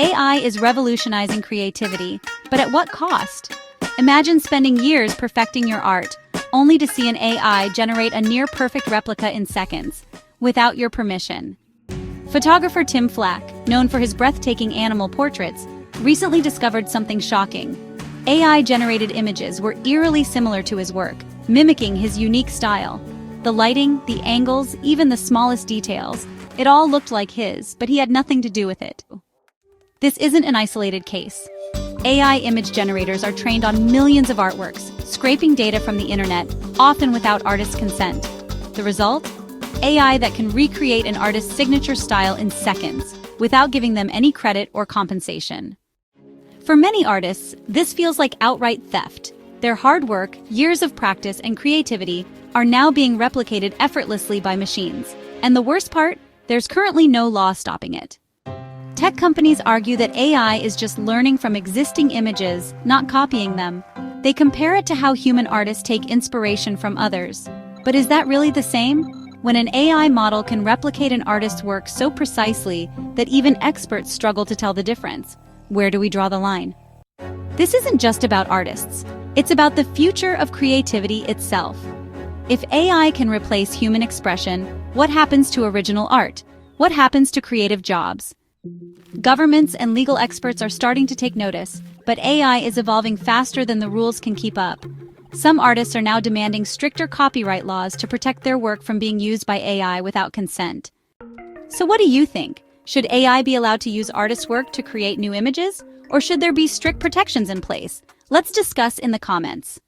AI is revolutionizing creativity, but at what cost? Imagine spending years perfecting your art, only to see an AI generate a near-perfect replica in seconds, without your permission. Photographer Tim Flach, known for his breathtaking animal portraits, recently discovered something shocking. AI-generated images were eerily similar to his work, mimicking his unique style. The lighting, the angles, even the smallest details, it all looked like his, but he had nothing to do with it. This isn't an isolated case. AI image generators are trained on millions of artworks, scraping data from the internet, often without artists' consent. The result? AI that can recreate an artist's signature style in seconds, without giving them any credit or compensation. For many artists, this feels like outright theft. Their hard work, years of practice, and creativity are now being replicated effortlessly by machines. And the worst part? There's currently no law stopping it. Tech companies argue that AI is just learning from existing images, not copying them. They compare it to how human artists take inspiration from others. But is that really the same? When an AI model can replicate an artist's work so precisely that even experts struggle to tell the difference, where do we draw the line? This isn't just about artists. It's about the future of creativity itself. If AI can replace human expression, what happens to original art? What happens to creative jobs? Governments and legal experts are starting to take notice, but AI is evolving faster than the rules can keep up. Some artists are now demanding stricter copyright laws to protect their work from being used by AI without consent. So what do you think? Should AI be allowed to use artists' work to create new images? Or should there be strict protections in place? Let's discuss in the comments.